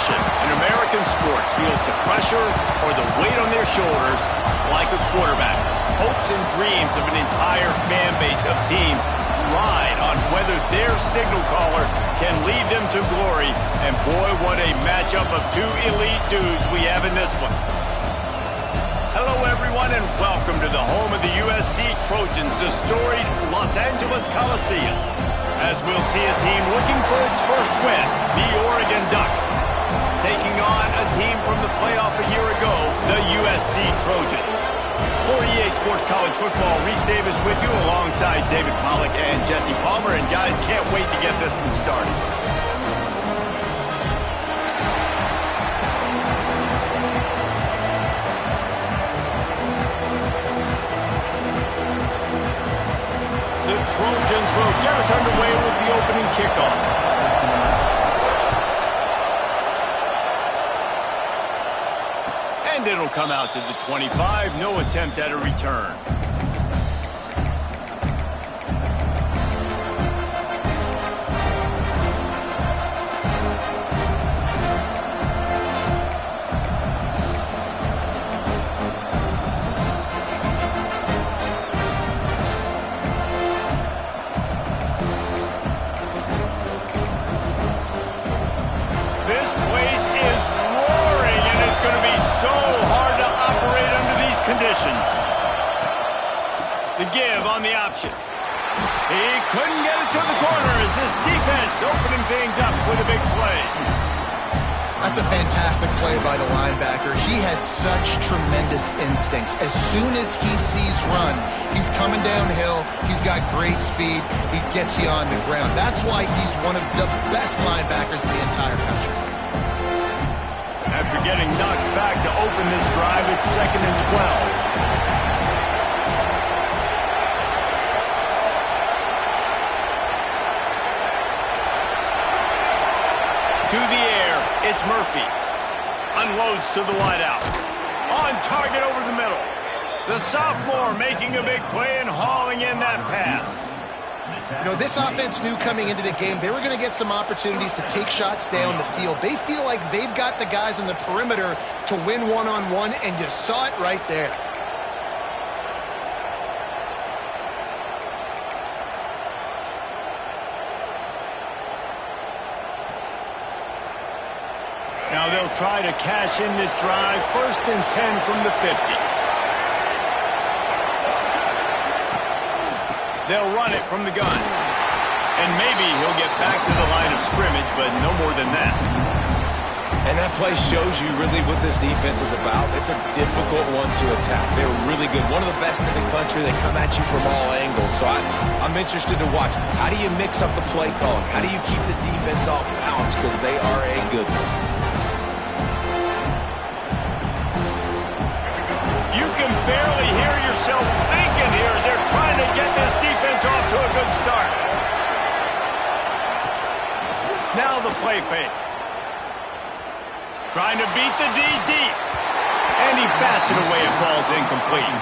position in American sports feels the pressure or the weight on their shoulders like a quarterback. Hopes and dreams of an entire fan base of teams ride on whether their signal caller can lead them to glory. And boy, what a matchup of two elite dudes we have in this one. Hello, everyone, and welcome to the home of the USC Trojans, the storied Los Angeles Coliseum. As we'll see a team looking for its first win, the Oregon Ducks, taking on a team from the playoff a year ago, the USC Trojans. For EA Sports College Football, Reese Davis with you alongside David Pollack and Jesse Palmer. And guys, can't wait to get this one started. The Trojans will get us underway with the opening kickoff. And it'll come out to the 25. No attempt at a return. This place is roaring, and it's going to be so hard to operate under these conditions. The give on the option. He couldn't get it to the corner as this defense opening things up with a big play. That's a fantastic play by the linebacker. He has such tremendous instincts. As soon as he sees run, he's coming downhill. He's got great speed. He gets you on the ground. That's why he's one of the best linebackers in the entire country. After getting knocked back to open this drive, it's 2nd and 12. To the air, it's Murphy. Unloads to the wideout. On target over the middle. The sophomore making a big play and hauling in that pass. You know, this offense knew coming into the game they were going to get some opportunities to take shots down the field. They feel like they've got the guys on the perimeter to win one-on-one, and you saw it right there. Now they'll try to cash in this drive. 1st and 10 from the 50. They'll run it from the gun. And maybe he'll get back to the line of scrimmage, but no more than that. And that play shows you really what this defense is about. It's a difficult one to attack. They're really good. One of the best in the country. They come at you from all angles. So I'm interested to watch. How do you mix up the play calling? How do you keep the defense off balance? Because they are a good one. You can barely hear yourself thinking here as they're trying to get this defense off to a good start. Now the play fake. Trying to beat the D deep. And he bats it away. It falls incomplete.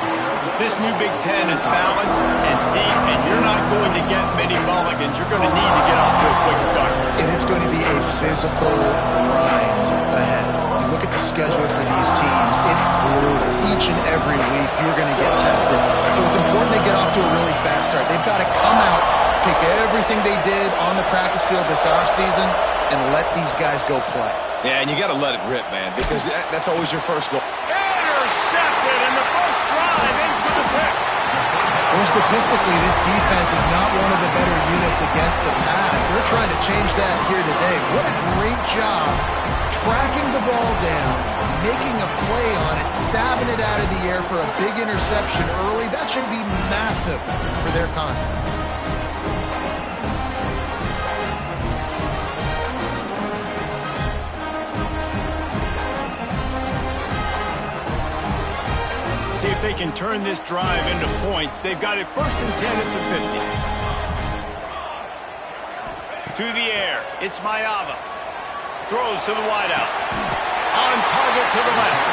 This new Big Ten is balanced and deep, and you're not going to get many mulligans. You're going to need to get off to a quick start. And it's going to be a physical grind ahead. You look at the schedule for these teams, it's brutal. Each and every week, you're going to get tested. So it's important they get off to a really fast start. They've got to come out, pick everything they did on the practice field this offseason, and let these guys go play. Yeah, and you got to let it rip, man, because that's always your first goal. Intercepted, and the first drive ends with a pick. Well, statistically, this defense is not one of the better units against the pass. They're trying to change that here today. What a great job tracking the ball down, making a play on it, stabbing it out of the air for a big interception early. That should be massive for their confidence. See if they can turn this drive into points. They've got it 1st and 10 at the 50. To the air, it's Mayava. Throws to the wideout. On target to the left.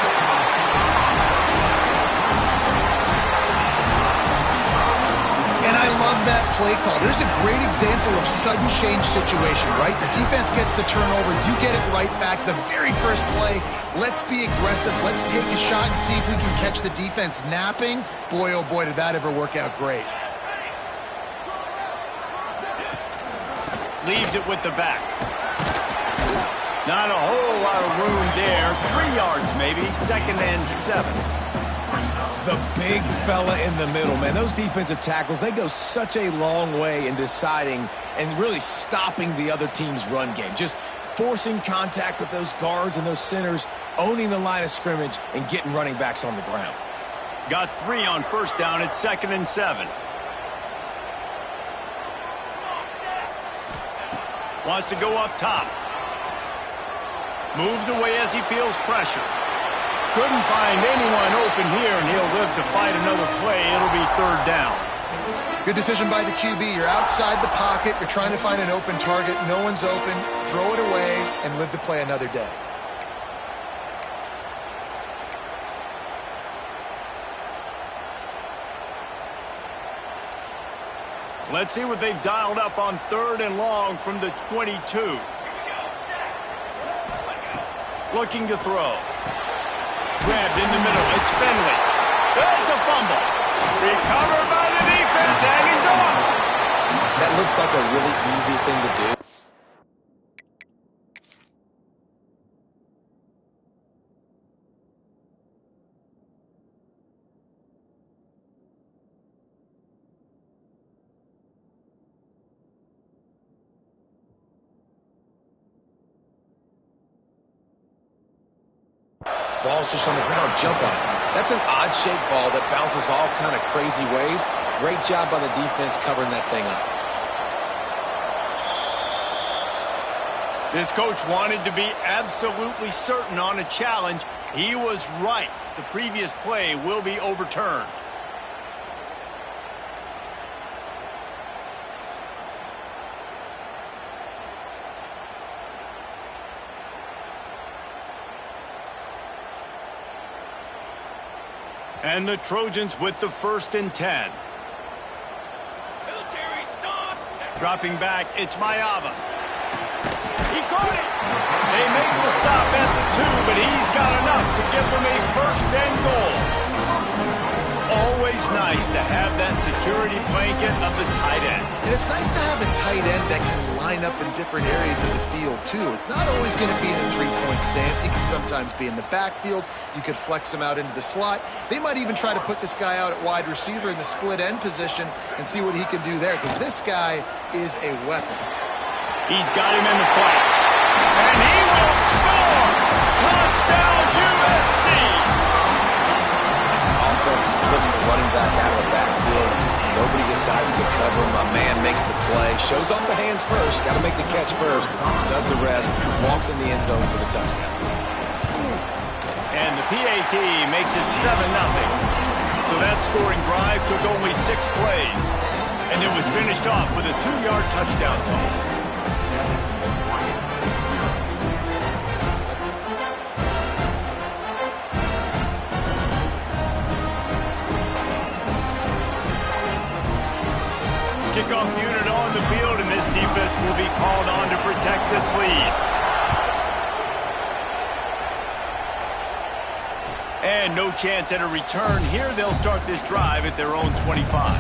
And I love that play call. There's a great example of sudden change situation, right? Your defense gets the turnover, you get it right back. The very first play, let's be aggressive. Let's take a shot and see if we can catch the defense napping. Boy, oh boy, did that ever work out great. Leaves it with the back. Not a whole lot of room there. 3 yards maybe, 2nd and 7. The big fella in the middle, man. Those defensive tackles, they go such a long way in deciding and really stopping the other team's run game. Just forcing contact with those guards and those centers, owning the line of scrimmage, and getting running backs on the ground. Got 3 on 1st down at 2nd and 7. Wants to go up top. Moves away as he feels pressure. Couldn't find anyone open here, and he'll live to fight another play. It'll be 3rd down. Good decision by the QB. You're outside the pocket. You're trying to find an open target. No one's open. Throw it away and live to play another day. Let's see what they've dialed up on 3rd and long from the 22. Looking to throw. Grabbed in the middle. It's Finley. It's a fumble. Recovered by the defense, and he's off. That looks like a really easy thing to do. Ball's just on the ground, jump on it. That's an odd-shaped ball that bounces all kind of crazy ways. Great job by the defense covering that thing up. This coach wanted to be absolutely certain on a challenge. He was right. The previous play will be overturned. And the Trojans with the 1st and 10. Military stop. Dropping back, it's Mayava. He caught it. They make the stop at the 2, but he's got enough to give them a 1st and goal. Always nice to have that security blanket of the tight end. And it's nice to have a tight end that can line up in different areas of the field, too. It's not always going to be in a three-point stance. He can sometimes be in the backfield. You could flex him out into the slot. They might even try to put this guy out at wide receiver in the split end position and see what he can do there, because this guy is a weapon. He's got him in the flat. And he will score! Touchdown, USC! Offense slips the running back out of the backfield. Nobody decides to cover him. My man makes the play. Shows off the hands first. Got to make the catch first. Does the rest. Walks in the end zone for the touchdown. And the PAT makes it 7-0. So that scoring drive took only 6 plays. And it was finished off with a 2-yard touchdown toss. Kickoff unit on the field, and this defense will be called on to protect this lead. And no chance at a return here. They'll start this drive at their own 25.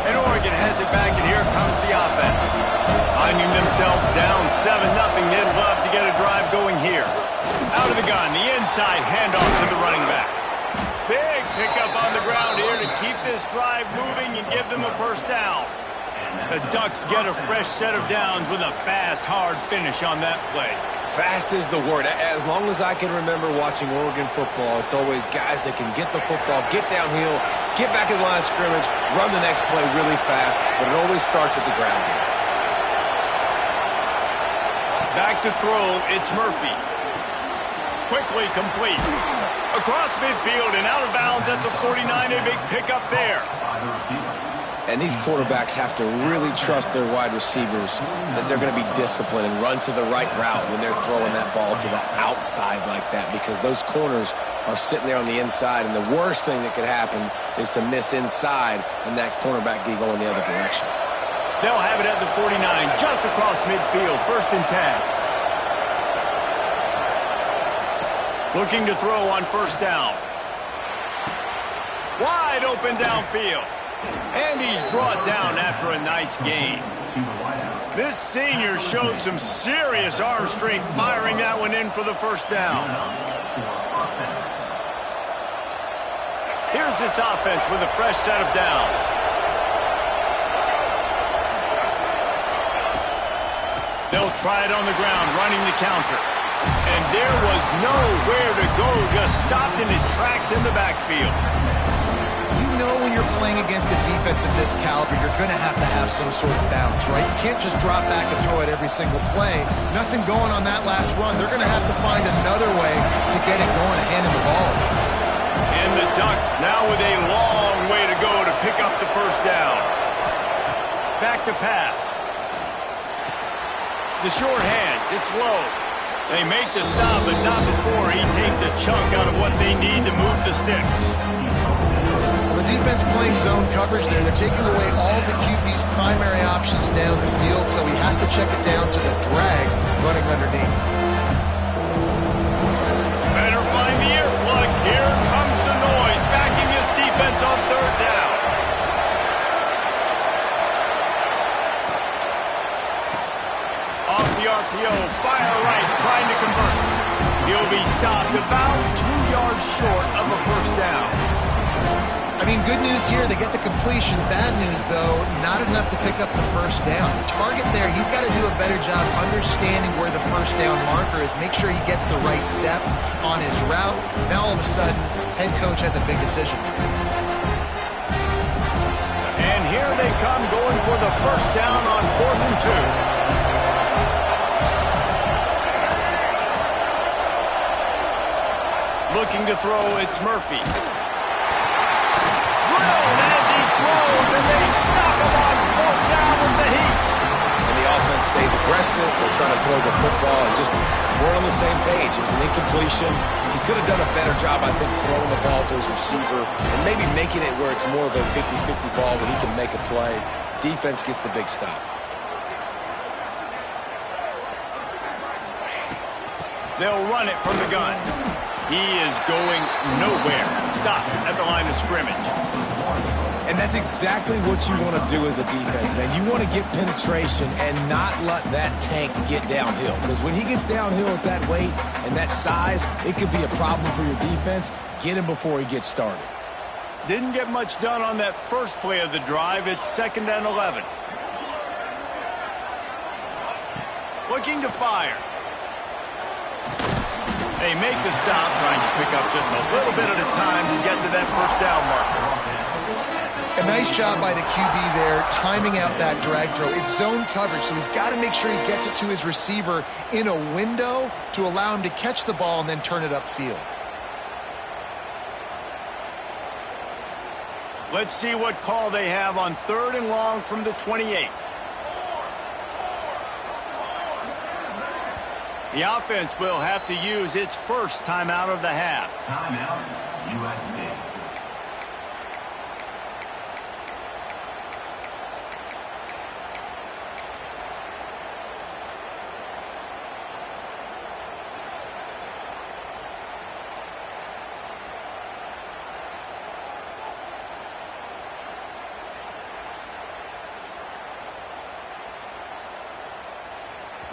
And Oregon has it back, and here comes the offense. Finding themselves down 7-0, they'd love to get a drive going here. Out of the gun, the inside handoff to the running back. Big pickup on the ground here to keep this drive moving and give them a 1st down. The Ducks get a fresh set of downs with a fast, hard finish on that play. Fast is the word. As long as I can remember watching Oregon football, it's always guys that can get the football, get downhill, get back in the line of scrimmage, run the next play really fast, but it always starts with the ground game. Back to throw, it's Murphy. Quickly complete. Across midfield and out of bounds at the 49, a big pickup there. And these quarterbacks have to really trust their wide receivers that they're going to be disciplined and run to the right route when they're throwing that ball to the outside like that, because those corners are sitting there on the inside, and the worst thing that could happen is to miss inside and that cornerback be going the other direction. They'll have it at the 49, just across midfield, 1st and 10. Looking to throw on 1st down. Wide open downfield. And he's brought down after a nice gain. This senior showed some serious arm strength firing that one in for the 1st down. Here's this offense with a fresh set of downs. They'll try it on the ground, running the counter. And there was nowhere to go, just stopped in his tracks in the backfield. You know when you're playing against a defense of this caliber, you're going to have some sort of balance, right? You can't just drop back and throw it every single play. Nothing going on that last run. They're going to have to find another way to get it going and hand him the ball. And the Ducks now with a long way to go to pick up the 1st down. Back to pass. The short hands, it's low. They make the stop, but not before he takes a chunk out of what they need to move the sticks. The defense playing zone coverage there. They're taking away all the QB's primary options down the field, so he has to check it down to the drag running underneath. Better find the earplugs. Here comes the noise, backing this defense on 3rd down. Off the RPO, fire right, trying to convert. He'll be stopped about 2 yards short of a 1st down. I mean, good news here, they get the completion. Bad news, though, not enough to pick up the 1st down. The target there, he's got to do a better job understanding where the 1st down marker is, make sure he gets the right depth on his route. Now, all of a sudden, head coach has a big decision. And here they come, going for the 1st down on 4th and 2. Looking to throw, it's Murphy. Drilled as he throws, and they stop him on 4th down with the heat. And the offense stays aggressive. They're trying to throw the football, and just we're on the same page. It was an incompletion. He could have done a better job, I think, throwing the ball to his receiver and maybe making it where it's more of a 50-50 ball where he can make a play. Defense gets the big stop. They'll run it from the gun. He is going nowhere. Stop at the line of scrimmage. And that's exactly what you want to do as a defense, man. You want to get penetration and not let that tank get downhill. Because when he gets downhill at that weight and that size, it could be a problem for your defense. Get him before he gets started. Didn't get much done on that first play of the drive. It's 2nd and 11. Looking to fire. They make the stop, trying to pick up just a little bit at a time to get to that 1st down marker. A nice job by the QB there, timing out that drag throw. It's zone coverage, so he's got to make sure he gets it to his receiver in a window to allow him to catch the ball and then turn it upfield. Let's see what call they have on 3rd and long from the 28. The offense will have to use its 1st timeout of the half. Timeout, USC.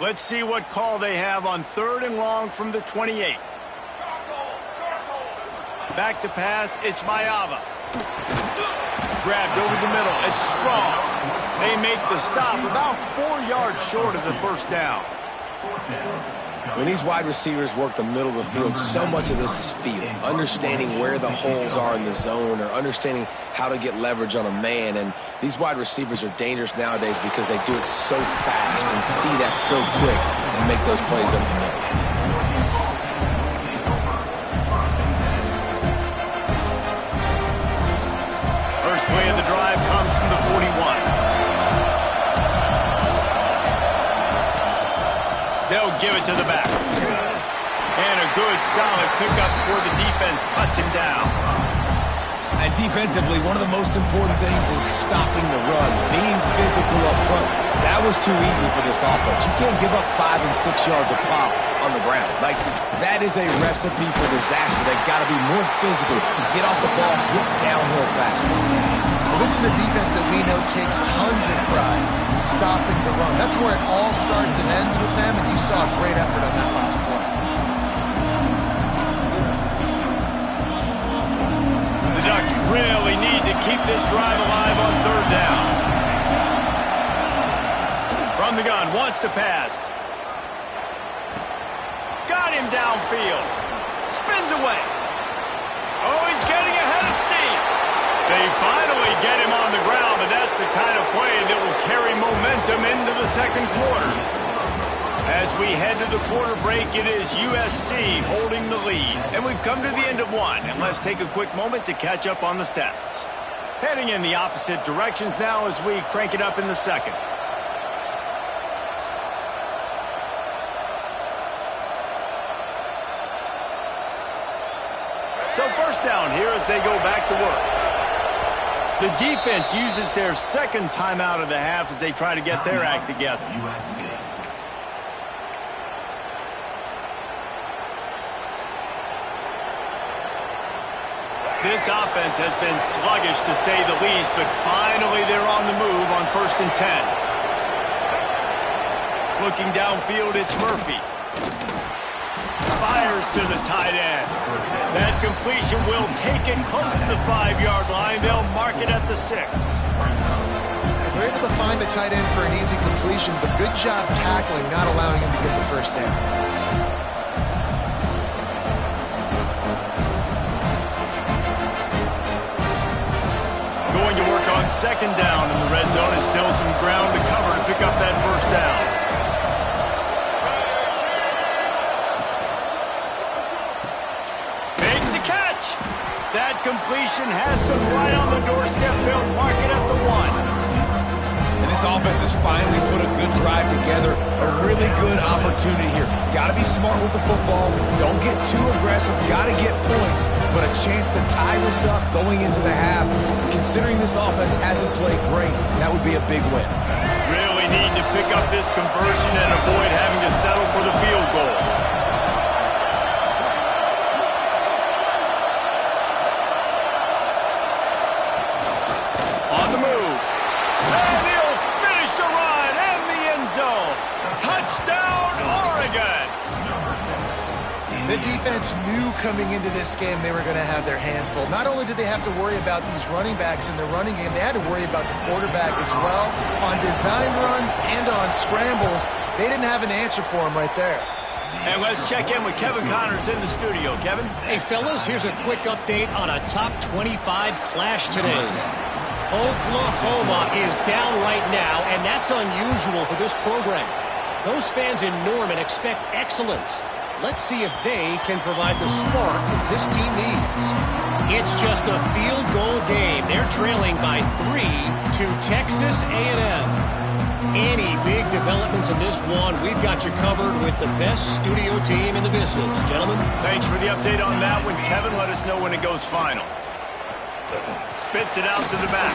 Let's see what call they have on 3rd and long from the 28. Back to pass, it's Mayava. Grabbed over the middle, it's Strong. They make the stop about 4 yards short of the 1st down. When these wide receivers work the middle of the field, so much of this is feel. Understanding where the holes are in the zone or understanding how to get leverage on a man. And these wide receivers are dangerous nowadays because they do it so fast and see that so quick and make those plays over the middle. First play of the drive comes from the 41. They'll give it to the back. And a good, solid pickup before the defense cuts him down. And defensively, one of the most important things is stopping the run, being physical up front. That was too easy for this offense. You can't give up 5 and 6 yards a pop on the ground. Like, that is a recipe for disaster. They've got to be more physical, get off the ball, get downhill faster. Well, this is a defense that we know takes tons of pride stopping the run. That's where it all starts and ends with them, and you saw a great effort on that last play. The Ducks really need to keep this drive alive on 3rd down. From the gun, wants to pass. Got him downfield. Spins away. Oh, he's getting ahead of steam. They finally get him on the ground, but that's the kind of play that will carry momentum into the 2nd quarter. As we head to the quarter break, it is USC holding the lead. And we've come to the end of 1, and let's take a quick moment to catch up on the stats. Heading in the opposite directions now as we crank it up in the 2nd. So 1st down here as they go back to work. The defense uses their 2nd timeout of the half as they try to get their act together. USC. This offense has been sluggish to say the least, but finally they're on the move on 1st and 10. Looking downfield, it's Murphy. Fires to the tight end. That completion will take it close to the 5-yard line. They'll mark it at the 6. They're able to find the tight end for an easy completion, but good job tackling, not allowing him to get the 1st down. Going to work on 2nd down in the red zone. Is still some ground to cover to pick up that 1st down. Makes the catch. That completion has them right on the doorstep. They'll mark it at the 1. And this offense has finally put a good drive together, a really good opportunity here. Got to be smart with the football. Don't get too aggressive. Got to get points, but a chance to tie this up going into the half. Considering this offense hasn't played great, that would be a big win. Really need to pick up this conversion and avoid having to settle for the field goal. On the move. And he'll finish the run in the end zone. Touchdown, Oregon. The defense knew coming into this game they were going to have their hands full. Not only did they have to worry about these running backs in the running game, they had to worry about the quarterback as well. On design runs and on scrambles, they didn't have an answer for him right there. And let's check in with Kevin Connors in the studio. Kevin? Hey, fellas, here's a quick update on a top 25 clash today. Oklahoma is down right now, and that's unusual for this program. Those fans in Norman expect excellence. Let's see if they can provide the spark this team needs. It's just a field goal game. They're trailing by 3 to Texas A&M. Any big developments in this one, we've got you covered with the best studio team in the business. Gentlemen. Thanks for the update on that one, Kevin. Let us know when it goes final. Spits it out to the back.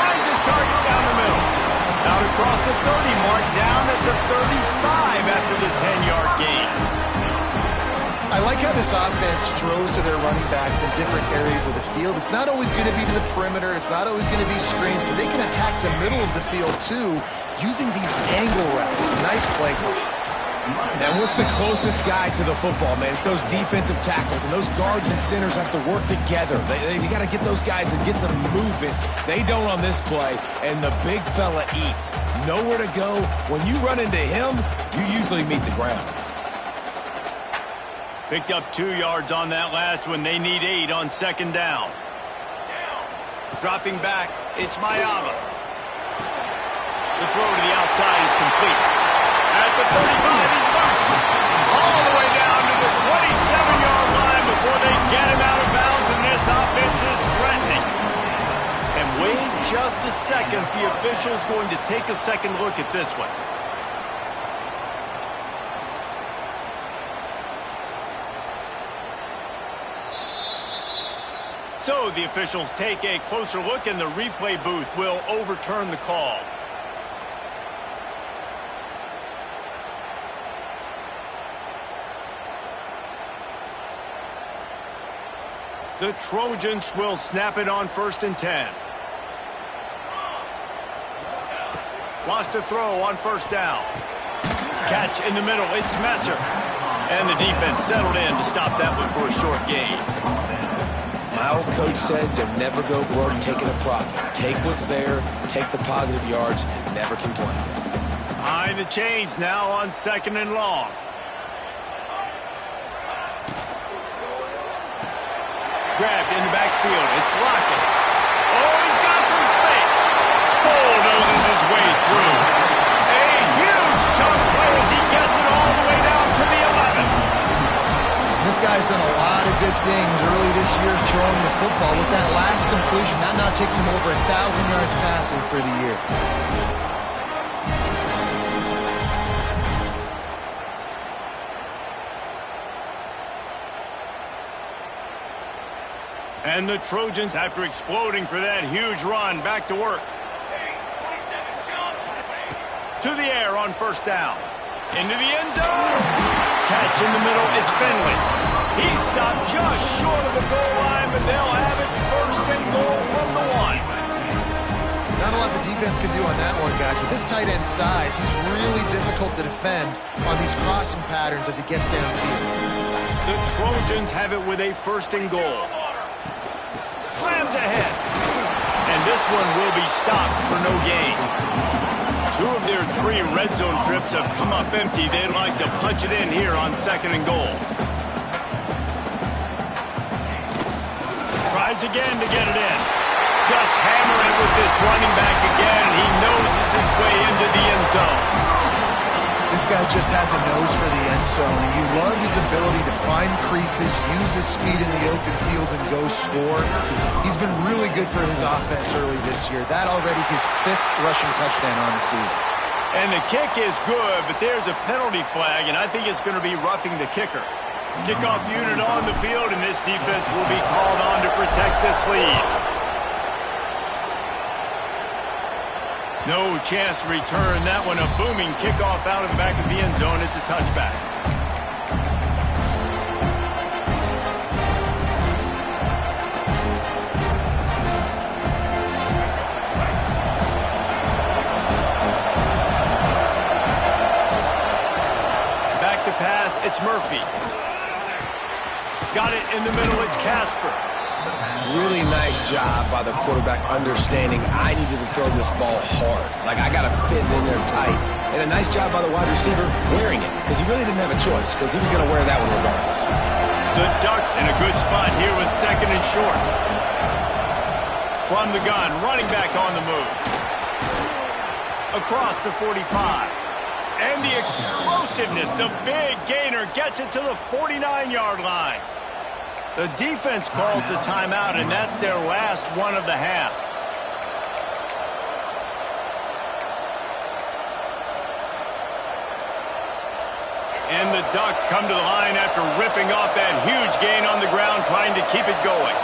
Finds his target down the middle. Out across the 30 mark, down at the 35 after the 10-yard gain. I like how this offense throws to their running backs in different areas of the field. It's not always going to be to the perimeter. It's not always going to be screens, but they can attack the middle of the field, too, using these angle routes. Nice play call. And what's the closest guy to the football, man? It's those defensive tackles, and those guards and centers have to work together. They got to get those guys and get some movement. They don't on this play, and the big fella eats. Nowhere to go. When you run into him, you usually meet the ground. Picked up 2 yards on that last one. They need 8 on 2nd down. Dropping back, it's Mayava. The throw to the outside is complete. At the 35, he's loose. All the way down to the 27-yard line before they get him out of bounds, and this offense is threatening. And wait just a second. The official's going to take a second look at this one. So the officials take a closer look, and the replay booth will overturn the call. The Trojans will snap it on 1st and 10. Lost to throw on 1st down. Catch in the middle, it's Messer. And the defense settled in to stop that one for a short gain. My old coach said to never go broke taking a profit. Take what's there, take the positive yards, and never complain. Behind the chains now on 2nd and long. Grabbed in the backfield. It's Lockett. Oh, he's got some space. Bulldozes his way through. A huge chunk play as he gets it all the way down to the 11. This guy's done a lot of good things early this year throwing the football. With that last completion, that now takes him over 1,000 yards passing for the year. And the Trojans, after exploding for that huge run, back to work. To the air on 1st down. Into the end zone. Catch in the middle, it's Finley. He stopped just short of the goal line, but they'll have it 1st and goal from the 1. Not a lot the defense can do on that one, guys. With this tight end size, he's really difficult to defend on these crossing patterns as he gets downfield. The Trojans have it with a 1st and goal. Slams ahead. And this one will be stopped for no gain. 2 of their 3 red zone trips have come up empty. They'd like to punch it in here on 2nd and goal. Tries again to get it in. Just hammering with this running back again. He noses his way into the end zone. This guy just has a nose for the end zone, and you love his ability to find creases, use his speed in the open field, and go score. He's been really good for his offense early this year. That already his 5th rushing touchdown on the season. And the kick is good, but there's a penalty flag, and I think it's going to be roughing the kicker. Kickoff unit on the field, and this defense will be called on to protect this lead. No chance to return that one. A booming kickoff out of the back of the end zone. It's a touchback. Back to pass. It's Murphy. Got it in the middle. It's Casper. Really nice job by the quarterback understanding I needed to throw this ball hard. Like, I got to fit in there tight. And a nice job by the wide receiver wearing it, because he really didn't have a choice, because he was going to wear that one regardless. The Ducks in a good spot here with 2nd and short. From the gun, running back on the move. Across the 45. And the explosiveness, the big gainer gets it to the 49-yard line. The defense calls the timeout, and that's their last one of the half. And the Ducks come to the line after ripping off that huge gain on the ground, trying to keep it going.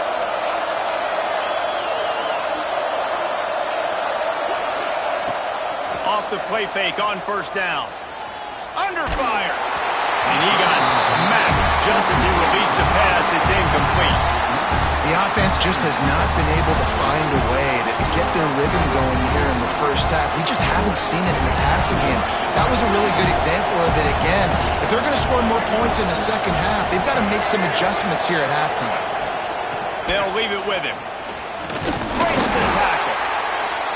Off the play fake on 1st down. Under fire. And he got smacked just as he released the pass. It's incomplete. The offense just has not been able to find a way to get their rhythm going here in the first half. We just haven't seen it in the passing game. That was a really good example of it again. If they're going to score more points in the second half, they've got to make some adjustments here at halftime. They'll leave it with him. Breaks the tackle.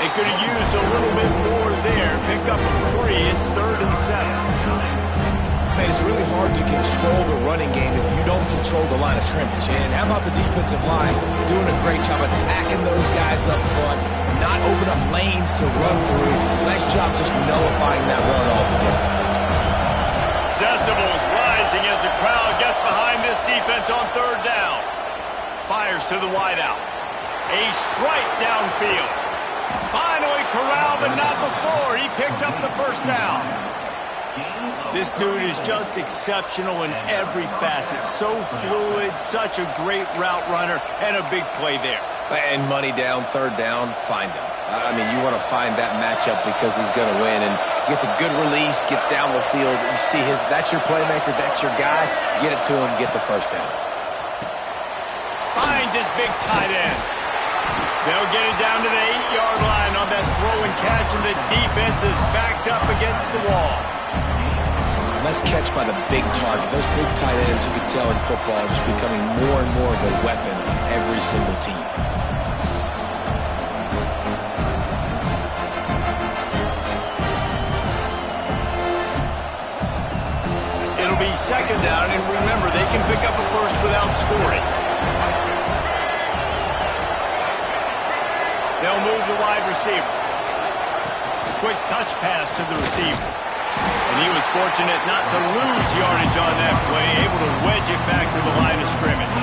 They could have used a little bit more there. Pick up a 3. It's 3rd and 7. Man, it's really hard to control the running game if you don't control the line of scrimmage. And how about the defensive line doing a great job attacking those guys up front, not open up lanes to run through. Nice job just nullifying that run altogether. Decibels rising as the crowd gets behind this defense on 3rd down. Fires to the wideout. A strike downfield. Finally corralled, but not before. He picks up the 1st down. This dude is just exceptional in every facet. So fluid, such a great route runner, and a big play there. And money down, third down, find him. I mean, you want to find that matchup because he's going to win. And gets a good release, gets down the field. You see that's your playmaker, that's your guy. Get it to him, get the first down. Finds his big tight end. They'll get it down to the 8-yard line on that throw and catch, and the defense is backed up against the wall. Nice catch by the big target. Those big tight ends, you can tell in football, are just becoming more and more of a weapon on every single team. It'll be second down, and remember, they can pick up a first without scoring. They'll move the wide receiver. Quick touch pass to the receiver. And he was fortunate not to lose yardage on that play, able to wedge it back to the line of scrimmage.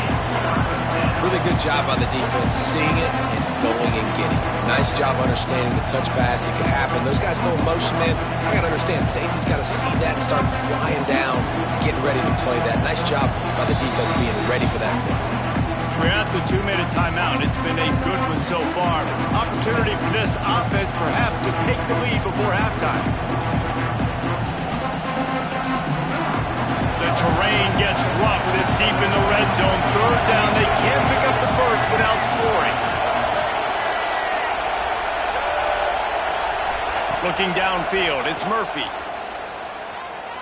Really good job on the defense, seeing it and going and getting it. Nice job understanding the touch pass. It could happen. Those guys go in motion, man. I got to understand, safety's got to see that, start flying down, getting ready to play that. Nice job by the defense being ready for that play. We're at the 2-minute timeout. It's been a good one so far. Opportunity for this offense perhaps to take the lead before halftime. The terrain gets rough. This deep in the red zone. Third down. They can't pick up the first without scoring. Looking downfield, it's Murphy.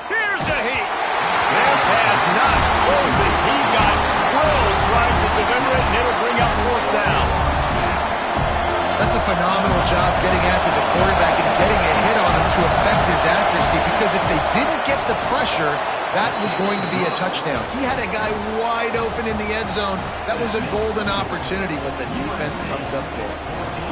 Here's a heat. That pass not close as he got drilled trying to deliver it, and it'll bring up fourth down. That's a phenomenal job getting after the quarterback and getting a hit on him to affect his accuracy, because if they didn't get the pressure, that was going to be a touchdown. He had a guy wide open in the end zone. That was a golden opportunity, but the defense comes up big.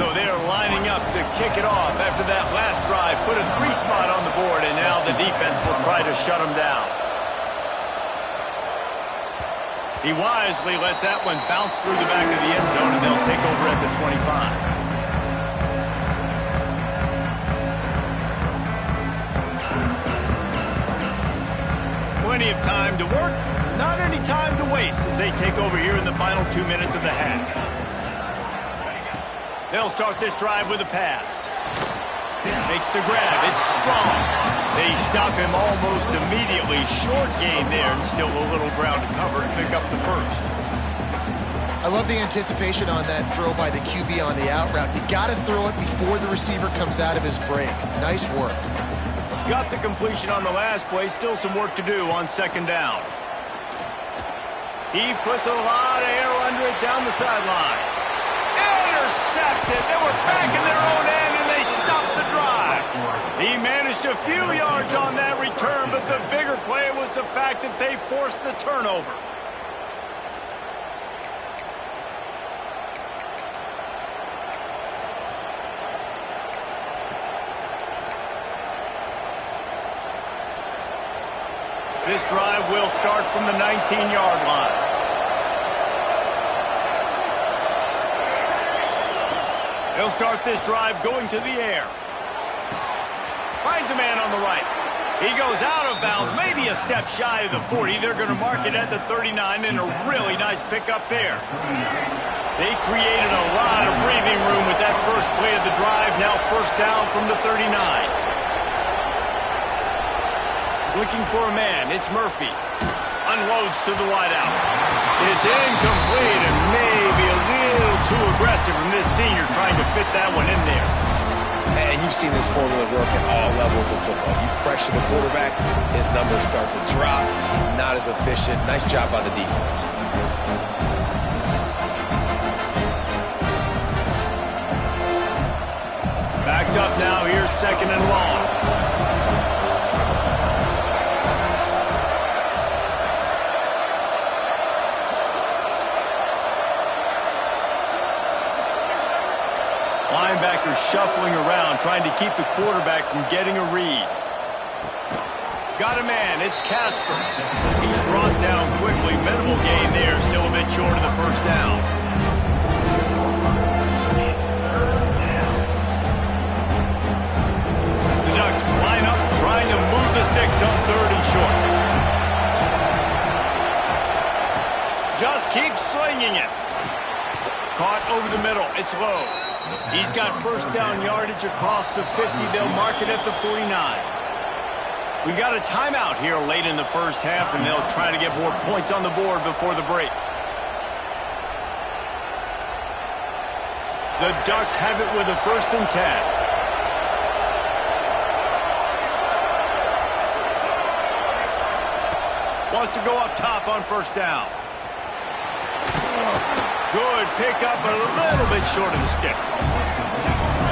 So they're lining up to kick it off after that last drive. Put a 3-spot on the board, and now the defense will try to shut them down. He wisely lets that one bounce through the back of the end zone, and they'll take over at the 25. Plenty of time to work, not any time to waste as they take over here in the final 2 minutes of the half. They'll start this drive with a pass. Makes the grab. It's strong. They stop him almost immediately. Short gain there, and still a little ground to cover to pick up the first. I love the anticipation on that throw by the QB on the out route. You got to throw it before the receiver comes out of his break. Nice work. Got the completion on the last play. Still some work to do on second down. He puts a lot of air under it down the sideline. Intercepted. They were back in their own end, and they stopped the drive. He managed a few yards on that return, but the bigger play was the fact that they forced the turnover. This drive will start from the 19-yard line. They'll start this drive going to the air. Finds a man on the right. He goes out of bounds, maybe a step shy of the 40. They're going to mark it at the 39, and a really nice pickup there. They created a lot of breathing room with that first play of the drive. Now first down from the 39. Looking for a man, it's Murphy. Unloads to the wideout. It's incomplete and maybe a little too aggressive from this senior trying to fit that one in there. And you've seen this formula work at all levels of football. You pressure the quarterback, his numbers start to drop. He's not as efficient. Nice job by the defense. Backed up now, here's second and long. Linebackers shuffling around, trying to keep the quarterback from getting a read. Got a man, it's Casper. He's brought down quickly. Minimal gain there, still a bit short of the first down. The Ducks line up, trying to move this sticks on 3rd and short. Just keeps slinging it. Caught over the middle. It's low. He's got first down yardage across the 50. They'll mark it at the 49. We got a timeout here late in the first half, and they'll try to get more points on the board before the break. The Ducks have it with a 1st and 10. Wants to go up top on 1st down. Good pickup, but a little bit short of the sticks.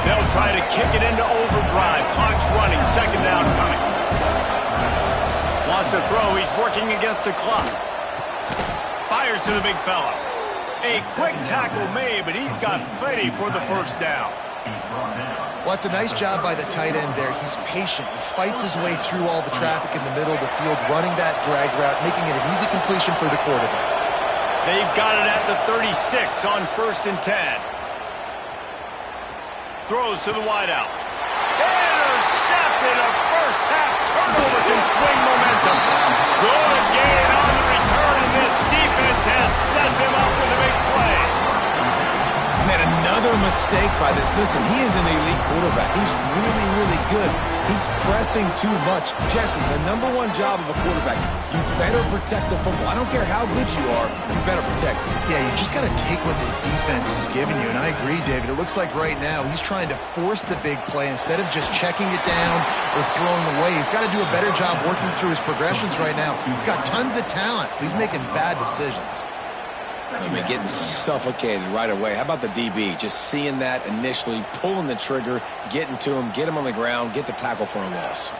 They'll try to kick it into overdrive. Clock's running. 2nd down coming. Wants to throw. He's working against the clock. Fires to the big fella. A quick tackle made, but he's got plenty for the 1st down. Well, it's a nice job by the tight end there. He's patient. He fights his way through all the traffic in the middle of the field, running that drag route, making it an easy completion for the quarterback. They've got it at the 36 on 1st and 10. Throws to the wideout. Intercepted. A first half turnover can swing momentum. Good gain on the return, and this defense has set them up with a big play. Man, another mistake by this. Listen, he is an elite quarterback. He's really, really good. He's pressing too much. Jesse, the #1 job of a quarterback, you better protect the football. I don't care how good you are, you better protect it. Yeah, you just got to take what the defense is giving you, and I agree, David. It looks like right now he's trying to force the big play instead of just checking it down or throwing away. He's got to do a better job working through his progressions right now. He's got tons of talent, but he's making bad decisions. I mean, getting suffocated right away. How about the DB? Just seeing that initially, pulling the trigger, getting to him, get him on the ground, get the tackle for a loss.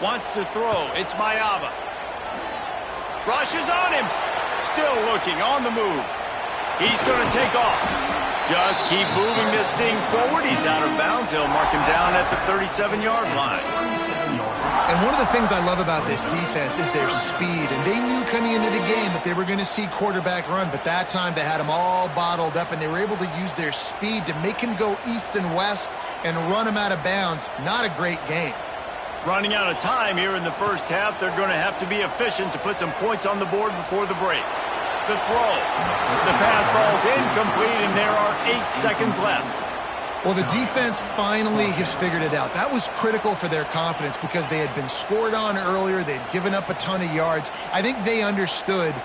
Wants to throw. It's Mayava. Rushes on him. Still looking on the move. He's going to take off. Just keep moving this thing forward. He's out of bounds. They'll mark him down at the 37-yard line. And one of the things I love about this defense is their speed. And they knew coming into the game that they were going to see quarterback run. But that time they had him all bottled up, and they were able to use their speed to make him go east and west and run him out of bounds. Not a great game. Running out of time here in the first half. They're going to have to be efficient to put some points on the board before the break. The throw. The pass falls incomplete, and there are 8 seconds left. Well, the defense finally has figured it out. That was critical for their confidence because they had been scored on earlier. They'd given up a ton of yards. I think they understood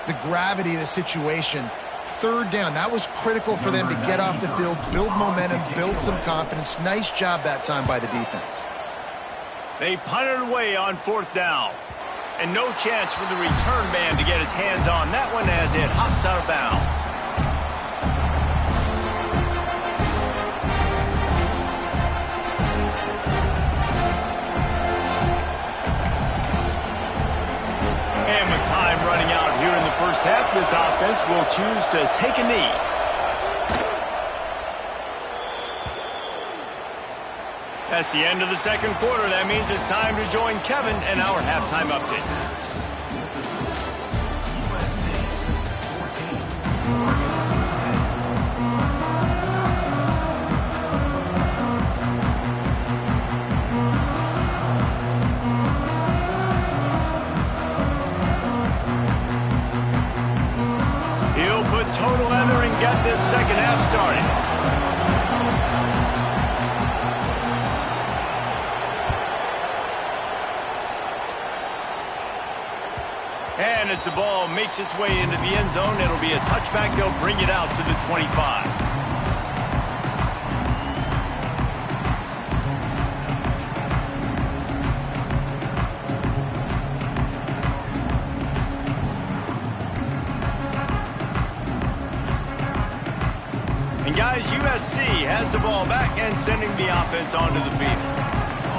the gravity of the situation. 3rd down, that was critical for them to get off the field, build momentum, build some confidence. Nice job that time by the defense. They punted away on 4th down. And no chance for the return man to get his hands on that one as it hops out of bounds. And with time running out here in the first half, this offense will choose to take a knee. That's the end of the 2nd quarter. That means it's time to join Kevin and our halftime update. He'll put total leather and get this 2nd half started. And as the ball makes its way into the end zone, it'll be a touchback. They'll bring it out to the 25. And guys, USC has the ball back and sending the offense onto the field.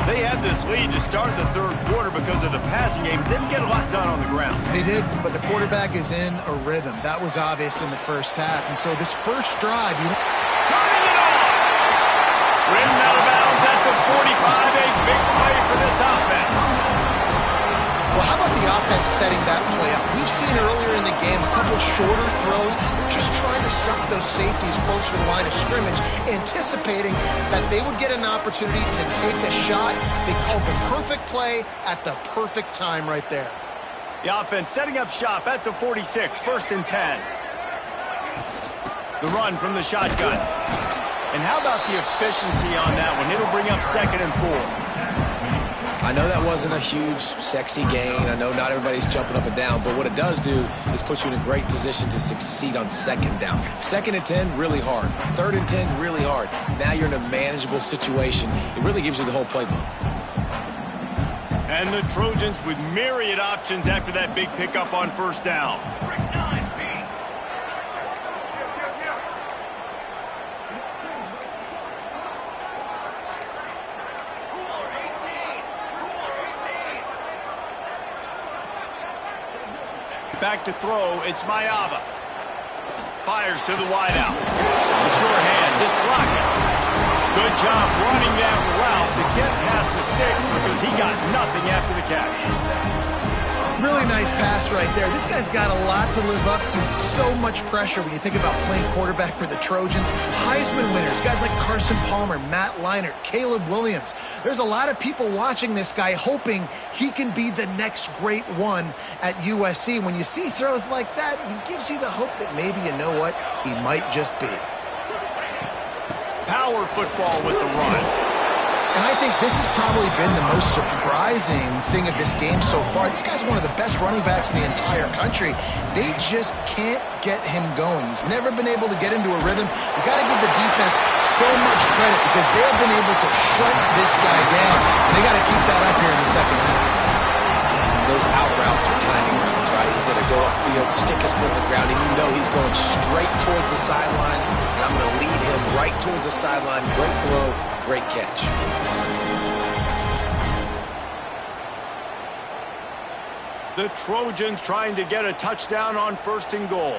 They had this lead to start the 3rd quarter because of the passing game. Didn't get a lot done on the ground. They did, but the quarterback is in a rhythm. That was obvious in the first half. And so this first drive, turning it on! Ridden out of bounds at the 45. A big play for this offense. well, how about the offense setting that play up. We've seen earlier in the game a couple shorter throws. They're just trying to suck those safeties closer to the line of scrimmage, anticipating that they would get an opportunity to take a shot. They called the perfect play at the perfect time right there. The offense setting up shop at the 46, 1st and 10. The run from the shotgun. And how about the efficiency on that one? It'll bring up 2nd and 4. I know that wasn't a huge, sexy gain. I know not everybody's jumping up and down, but what it does do is put you in a great position to succeed on 2nd down. 2nd and 10, really hard. 3rd and 10, really hard. Now you're in a manageable situation. It really gives you the whole playbook. And the Trojans with myriad options after that big pickup on 1st down. Back to throw, it's Mayava. Fires to the wideout. The sure hands, it's Lockett. Good job running that route to get past the sticks because he got nothing after the catch. Really nice pass right there. This guy's got a lot to live up to. So much pressure when you think about playing quarterback for the Trojans. Heisman winners, guys like Carson Palmer, Matt Leinart, Caleb Williams. There's a lot of people watching this guy hoping he can be the next great one at USC. When you see throws like that, he gives you the hope that maybe, you know what, he might just be. Power football with the run. And I think this has probably been the most surprising thing of this game so far. This guy's one of the best running backs in the entire country. They just can't get him going. He's never been able to get into a rhythm. You got to give the defense so much credit because they have been able to shut this guy down. And they got to keep that up here in the 2nd half. Those out routes are timing routes, right? He's going to go upfield, stick his foot in the ground, and you know he's going straight towards the sideline. And I'm going to lead him right towards the sideline. Great throw, great catch. The Trojans trying to get a touchdown on 1st and goal.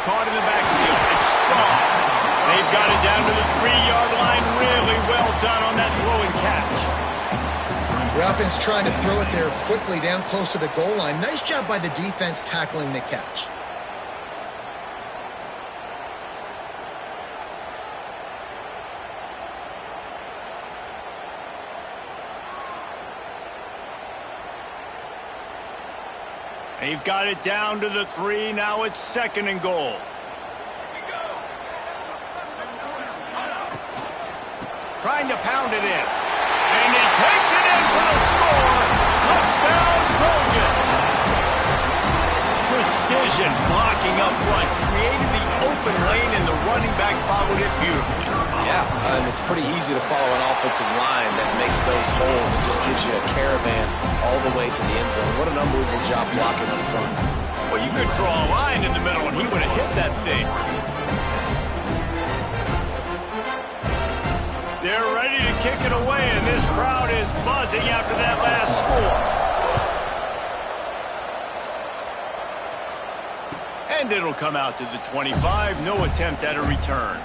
Caught in the backfield. It's strong. They've got it down to the 3-yard line. Really well done on that throw and catch. The offense trying to throw it there quickly down close to the goal line. Nice job by the defense tackling the catch. They've got it down to the 3. Now it's 2nd and goal. Trying to pound it in. And he takes it in for the score. Touchdown, Trojans. Precision blocking up front. Created the open lane, and the running back followed it beautifully. Yeah, and it's pretty easy to follow an offensive line that makes those holes and just gives you a caravan all the way to the end zone. What an unbelievable job blocking up front. Well, you could draw a line in the middle, and he would have hit that thing. They're ready to kick it away, and this crowd is buzzing after that last score. And it'll come out to the 25. No attempt at a return.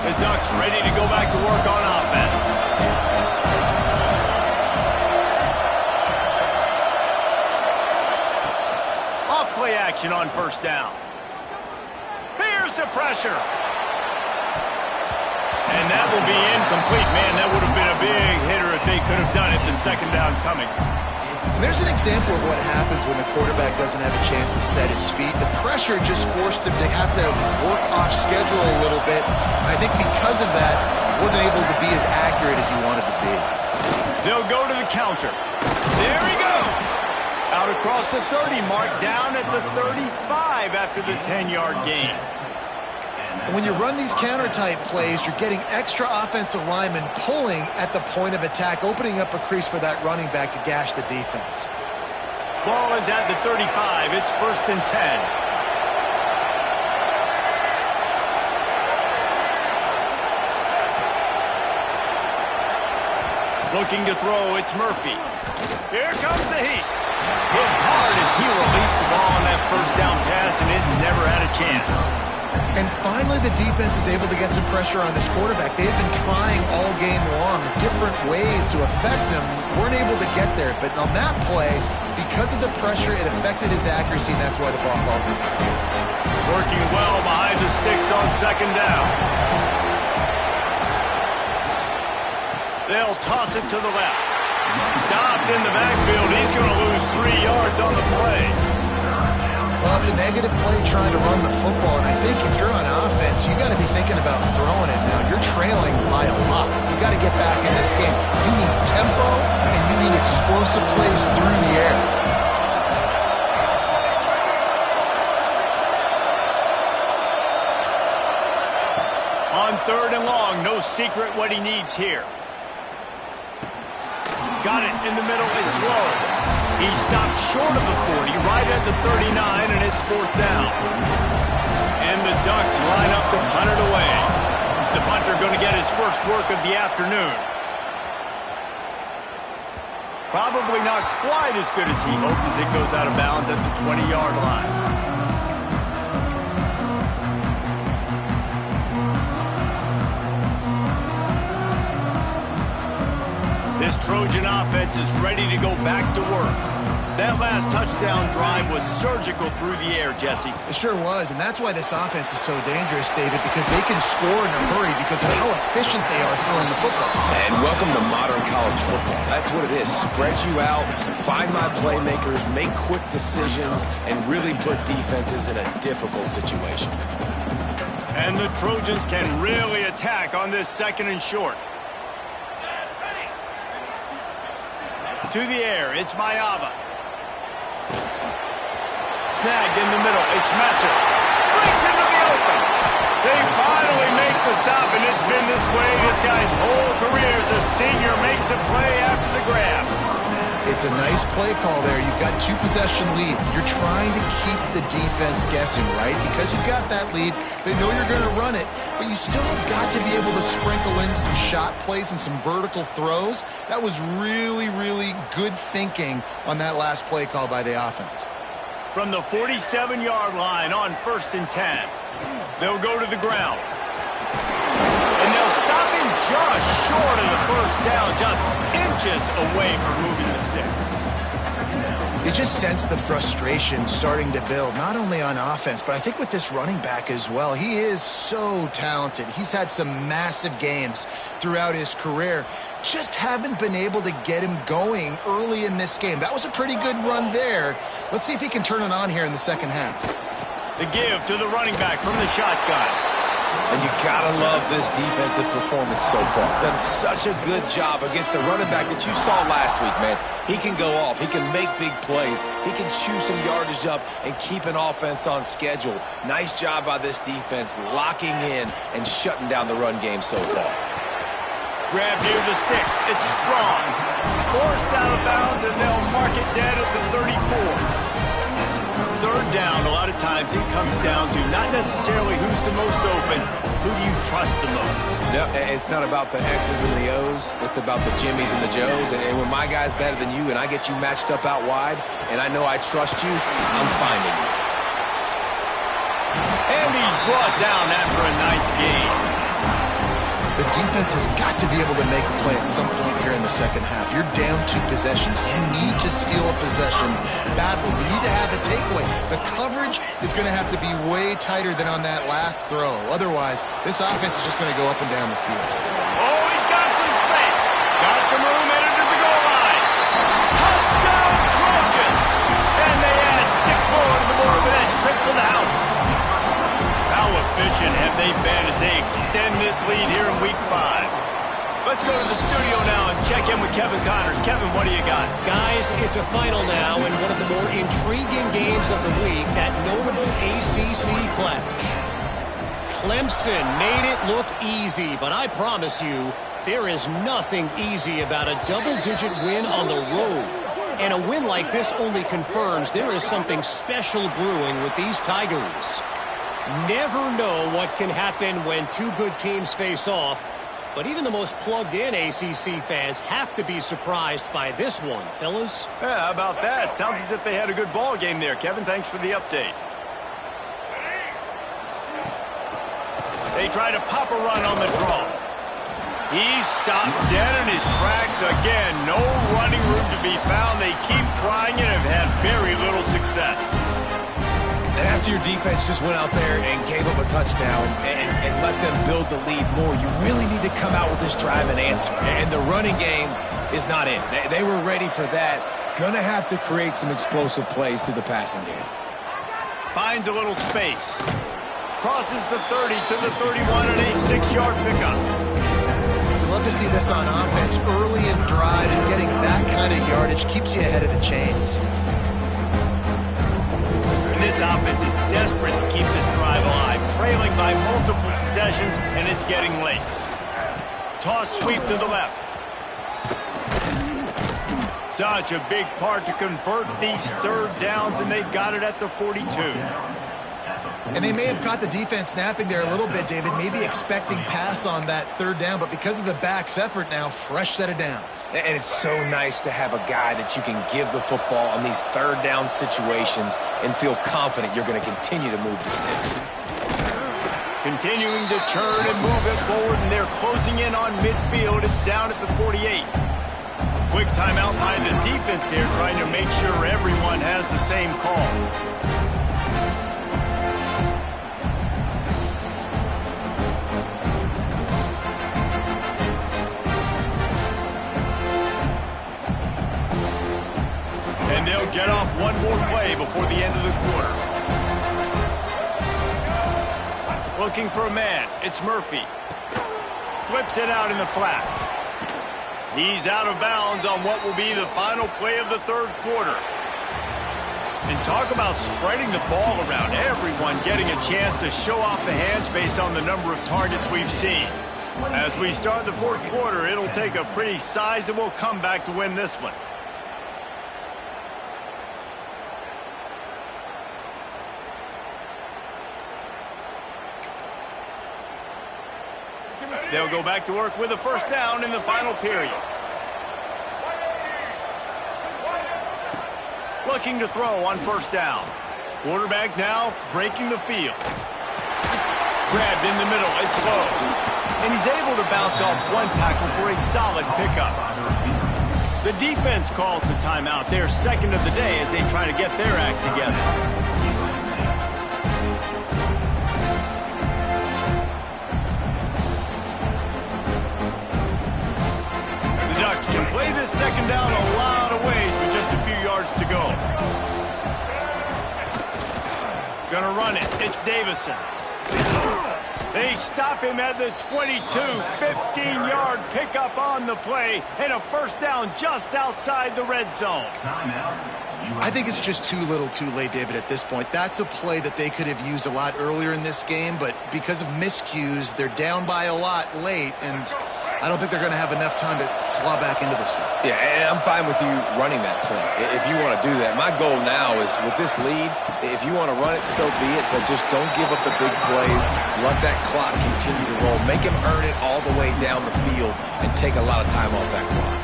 The Ducks ready to go back to work on offense. Off-play action on 1st down. Here's the pressure. And that will be incomplete. Man, that would have been a big hitter if they could have done it than 2nd down coming. There's an example of what happens when the quarterback doesn't have a chance to set his feet. The pressure just forced him to have to work off schedule a little bit. And I think because of that, wasn't able to be as accurate as he wanted to be. They'll go to the counter. There he goes. Out across the 30 mark, down at the 35 after the 10-yard gain. When you run these counter-type plays, you're getting extra offensive linemen pulling at the point of attack, opening up a crease for that running back to gash the defense. Ball is at the 35. It's 1st and 10. Looking to throw, it's Murphy. Here comes the heat. Hit hard as he released the ball on that first down pass, and it never had a chance. And finally, the defense is able to get some pressure on this quarterback. They've been trying all game long different ways to affect him. Weren't able to get there. But on that play, because of the pressure, it affected his accuracy, and that's why the ball falls in. Working well behind the sticks on second down. They'll toss it to the left. Stopped in the backfield. He's going to lose 3 yards on the play. Well, it's a negative play trying to run the football, and I think if you're on offense, you got to be thinking about throwing it now. You're trailing by a lot. You got to get back in this game. You need tempo, and you need explosive plays through the air. On 3rd and long, no secret what he needs here. Got it in the middle, it's low. He stopped short of the 40, right at the 39, and it's 4th down. And the Ducks line up to punt it away. The punter going to get his first work of the afternoon. Probably not quite as good as he hoped as it goes out of bounds at the 20-yard line. This Trojan offense is ready to go back to work. That last touchdown drive was surgical through the air, Jesse. It sure was, and that's why this offense is so dangerous, David, because they can score in a hurry because of how efficient they are throwing the football. And welcome to modern college football. That's what it is. Spread you out, find my playmakers, make quick decisions, and really put defenses in a difficult situation. And the Trojans can really attack on this 2nd and short. To the air, it's Mayava. Snagged in the middle, it's Messer. Breaks into the open. They finally make the stop, and it's been this way this guy's whole career as a senior makes a play after the grab. It's a nice play call there. You've got 2-possession lead. You're trying to keep the defense guessing, right? Because you've got that lead, they know you're going to run it, but you still have got to be able to sprinkle in some shot plays and some vertical throws. That was really, really good thinking on that last play call by the offense. From the 47-yard line on 1st and 10, they'll go to the ground. And they'll stop him just short of the 1st down, just inches away from moving the sticks. You just sense the frustration starting to build, not only on offense, but I think with this running back as well. He is so talented. He's had some massive games throughout his career. Just haven't been able to get him going early in this game. That was a pretty good run there. Let's see if he can turn it on here in the 2nd half. The give to the running back from the shotgun. And you gotta love this defensive performance so far. Done such a good job against the running back that you saw last week, man. He can go off. He can make big plays. He can chew some yardage up and keep an offense on schedule. Nice job by this defense locking in and shutting down the run game so far. Grab near the sticks. It's strong. Forced out of bounds, and they'll mark it dead at the 34. 3rd down, a lot of times it comes down to not necessarily who's the most open, who do you trust the most? No, it's not about the X's and the O's. It's about the Jimmies and the Joes. And when my guy's better than you and I get you matched up out wide and I know I trust you, I'm finding you. And he's brought down after a nice gain. The defense has got to be able to make a play at some point here in the 2nd half. You're down 2 possessions. You need to steal a possession badly. You need to have a takeaway. The coverage is going to have to be way tighter than on that last throw. Otherwise, this offense is just going to go up and down the field. Oh, he's got some space. Got some room headed to the goal line. Touchdown, Trojans. And they add 6 more to the board with that trip to the house. How efficient have they been as they extend this lead here in Week 5? Let's go to the studio now and check in with Kevin Connors. Kevin, what do you got? Guys, it's a final now in one of the more intriguing games of the week, that notable ACC clash. Clemson made it look easy, but I promise you, there is nothing easy about a double-digit win on the road. And a win like this only confirms there is something special brewing with these Tigers. Never know what can happen when 2 good teams face off, But even the most plugged-in ACC fans have to be surprised by this one, fellas. Yeah, how about that? Sounds as if they had a good ball game there. Kevin, thanks for the update. They try to pop a run on the draw. He's stopped dead in his tracks again. No running room to be found. They keep trying it and have had very little success. And after your defense just went out there and gave up a touchdown and let them build the lead more, you really need to come out with this drive and answer. And the running game is not in. They were ready for that. Gonna have to create some explosive plays through the passing game. Finds a little space. Crosses the 30 to the 31 and a 6-yard pickup. Love to see this on offense. Early in drives, getting that kind of yardage keeps you ahead of the chains. And this offense is desperate to keep this drive alive, trailing by multiple possessions, and it's getting late. Toss sweep to the left. Such a big part to convert these third downs, and they've got it at the 42. And they may have caught the defense snapping there a little bit, David, maybe expecting pass on that third down, but because of the back's effort now, fresh set of downs. And it's so nice to have a guy that you can give the football on these third down situations and feel confident you're going to continue to move the sticks. Continuing to churn and move it forward, and they're closing in on midfield. It's down at the 48. Quick timeout by the defense there, trying to make sure everyone has the same call. And they'll get off one more play before the end of the quarter. Looking for a man. It's Murphy. Flips it out in the flat. He's out of bounds on what will be the final play of the third quarter. And talk about spreading the ball around. Everyone getting a chance to show off the hands based on the number of targets we've seen. As we start the fourth quarter, it'll take a pretty sizable comeback to win this one. They'll go back to work with a first down in the final period. Looking to throw on first down. Quarterback now breaking the field. Grabbed in the middle. It's low. And he's able to bounce off one tackle for a solid pickup. The defense calls the timeout. Their second of the day as they try to get their act together. Can play this second down a lot of ways with just a few yards to go. Gonna run it. It's Davison. They stop him at the 22. 15-yard pickup on the play and a first down just outside the red zone. I think it's just too little too late, David, at this point. That's a play that they could have used a lot earlier in this game, but because of miscues, they're down by a lot late, and I don't think they're going to have enough time to claw back into this one. Yeah, and I'm fine with you running that play if you want to do that. My goal now is with this lead, if you want to run it, so be it, but just don't give up the big plays. Let that clock continue to roll. Make them earn it all the way down the field and take a lot of time off that clock.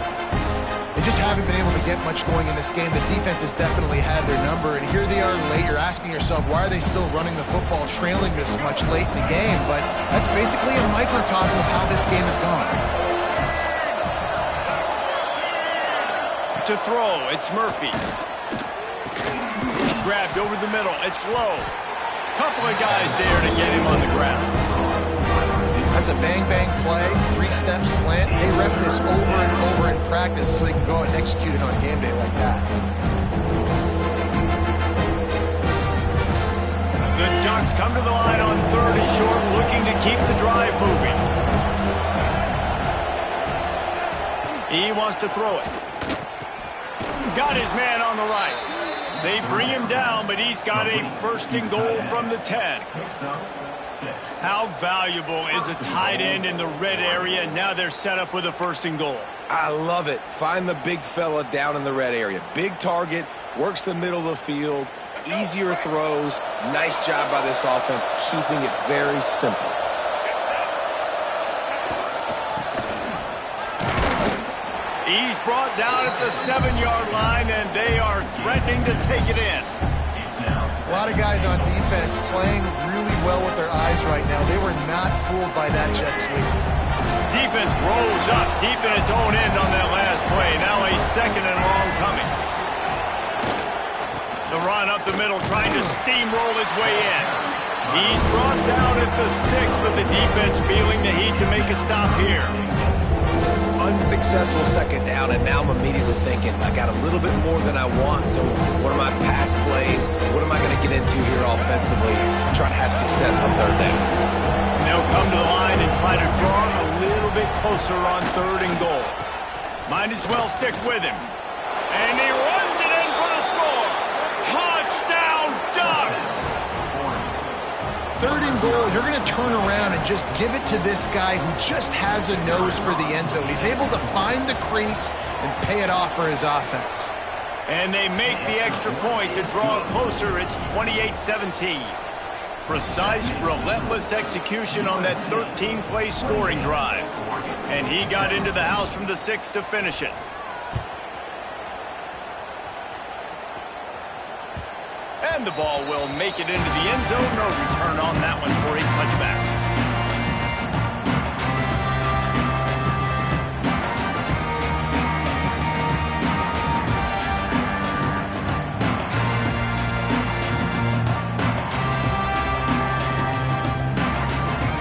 They just haven't been able to get much going in this game. The defense has definitely had their number, and here they are late. You're asking yourself, why are they still running the football, trailing this much late in the game? But that's basically a microcosm of how this game has gone. To throw, it's Murphy. Grabbed over the middle, it's low. Couple of guys there to get him on the ground. That's a bang-bang play, three-step slant. They rep this over and over in practice so they can go out and execute it on game day like that. The Ducks come to the line on third and short, looking to keep the drive moving. He wants to throw it. Got his man on the right. They bring him down, but he's got a first and goal from the 10. How valuable is a tight end in the red area? Now they're set up with a first and goal. I love it. Find the big fella down in the red area. Big target, works the middle of the field, easier throws. Nice job by this offense, keeping it very simple. He's brought down at the 7-yard line, and they are threatening to take it in. A lot of guys on defense playing really well with their eyes right now. They were not fooled by that jet sweep. Defense rolls up deep in its own end on that last play. Now a 2nd and long coming. The run up the middle, trying to steamroll his way in. He's brought down at the 6, but the defense feeling the heat to make a stop here. Unsuccessful 2nd down, and now I'm immediately thinking, I got a little bit more than I want, so what are my pass plays? What am I going to get into here offensively? Try to have success on 3rd down. And they'll come to the line and try to draw a little bit closer on 3rd and goal. Might as well stick with him. And he runs it in for the score. Touchdown, Ducks! 3rd and goal, you're going to turn around and just give it to this guy who just has a nose for the end zone. He's able to find the crease and pay it off for his offense. And they make the extra point to draw closer. It's 28-17. Precise, relentless execution on that 13-play scoring drive. And he got into the house from the 6 to finish it. And the ball will make it into the end zone. No return on that one for a touchback.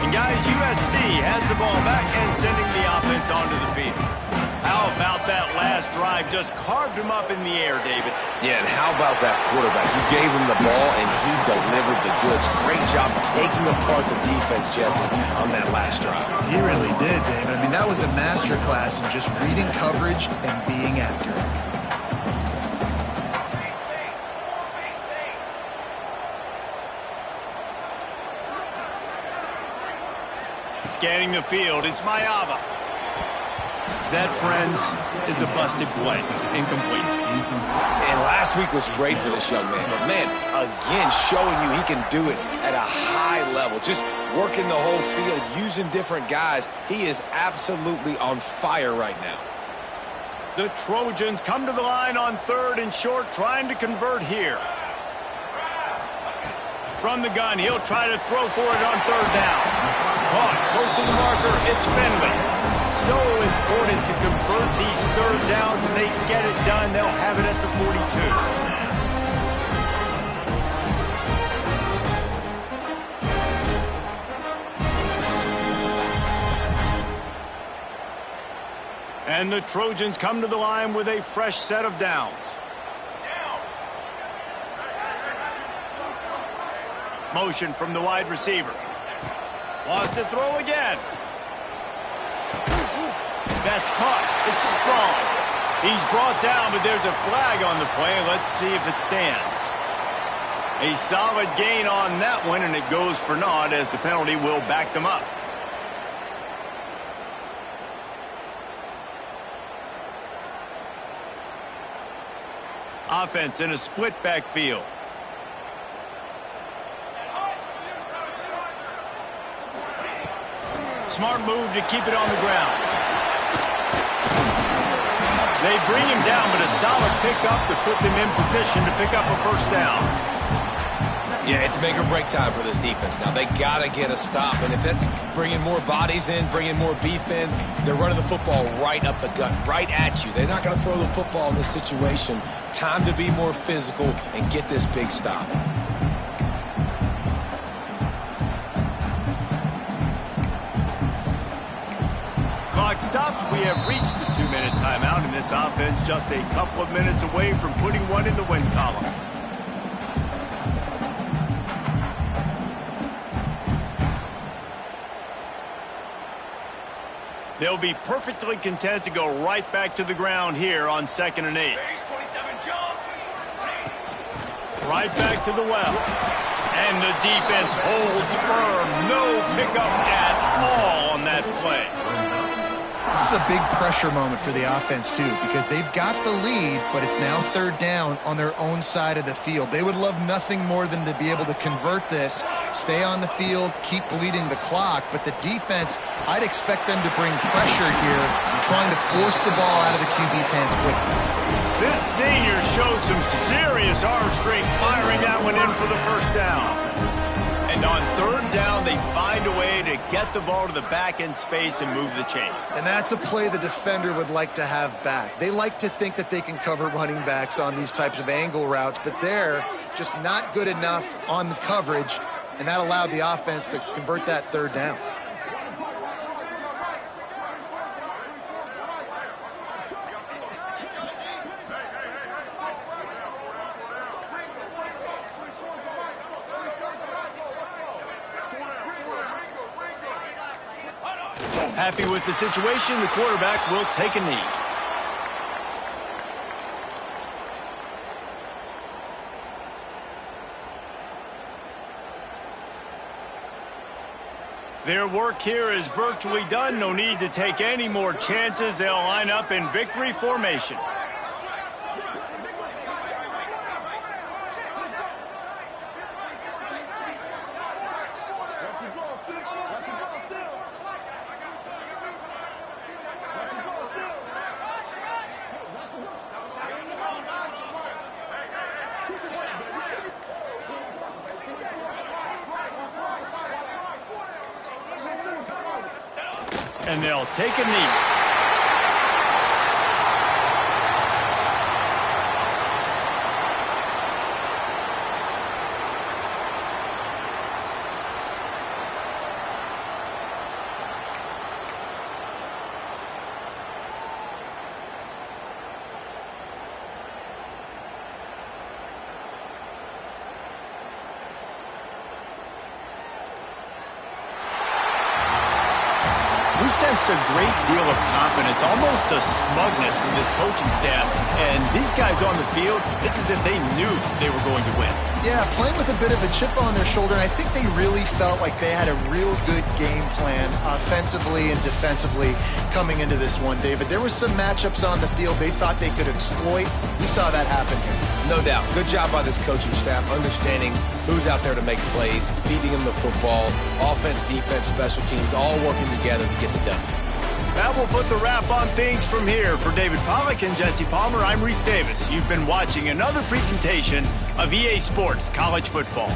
And guys, USC has the ball back and sending the offense onto the field. How about that last drive? Just carved him up in the air, David. Yeah, and how about that quarterback? You gave him the ball, and he delivered the goods. Great job taking apart the defense, Jesse, on that last drive. He really did, David. I mean, that was a masterclass in just reading coverage and being accurate. Scanning the field, it's Mayava. That, friends, is a busted play. Incomplete. And last week was great for this young man. But, man, again, showing you he can do it at a high level. Just working the whole field, using different guys. He is absolutely on fire right now. The Trojans come to the line on 3rd and short, trying to convert here. From the gun, he'll try to throw for it on 3rd down. Caught close to the marker, it's Finley. So important to convert these 3rd downs, and they get it done. They'll have it at the 42. And the Trojans come to the line with a fresh set of downs. Motion from the wide receiver. Wants to throw again. That's caught. It's strong. He's brought down, but there's a flag on the play. Let's see if it stands. A solid gain on that one, and it goes for naught as the penalty will back them up. Offense in a split backfield. Smart move to keep it on the ground. They bring him down, but a solid pickup to put them in position to pick up a 1st down. Yeah, it's make or break time for this defense. Now, they got to get a stop, and if that's bringing more bodies in, bringing more beef in, they're running the football right up the gut, right at you. They're not going to throw the football in this situation. Time to be more physical and get this big stop. Clock stops. We have reached the 2-minute timeout, and this offense just a couple of minutes away from putting one in the win column. They'll be perfectly content to go right back to the ground here on 2nd and 8. Right back to the well. And the defense holds firm. No pickup at all on that play. This is a big pressure moment for the offense, too, because they've got the lead, but it's now 3rd down on their own side of the field. They would love nothing more than to be able to convert this stay on the field, keep bleeding the clock. But the defense, I'd expect them to bring pressure here, trying to force the ball out of the QB's hands quickly. This senior showed some serious arm strength firing that one in for the first down. And on third down, they find a way to get the ball to the back end space and move the chain. And that's a play the defender would like to have back. They like to think that they can cover running backs on these types of angle routes, but they're just not good enough on the coverage, and that allowed the offense to convert that third down. Happy with the situation, the quarterback will take a knee. Their work here is virtually done. No need to take any more chances. They'll line up in victory formation. And they'll take a knee. We sensed a great deal of confidence, almost a smugness from this coaching staff. And these guys on the field, it's as if they knew they were going to win. Yeah, playing with a bit of a chip on their shoulder, and I think they really felt like they had a real good game plan offensively and defensively coming into this one, David. There were some matchups on the field they thought they could exploit. We saw that happen here. No doubt. Good job by this coaching staff, understanding who's out there to make plays, feeding them the football, offense, defense, special teams, all working together to get the done. That will put the wrap on things from here. For David Pollack and Jesse Palmer, I'm Reese Davis. You've been watching another presentation of EA Sports College Football.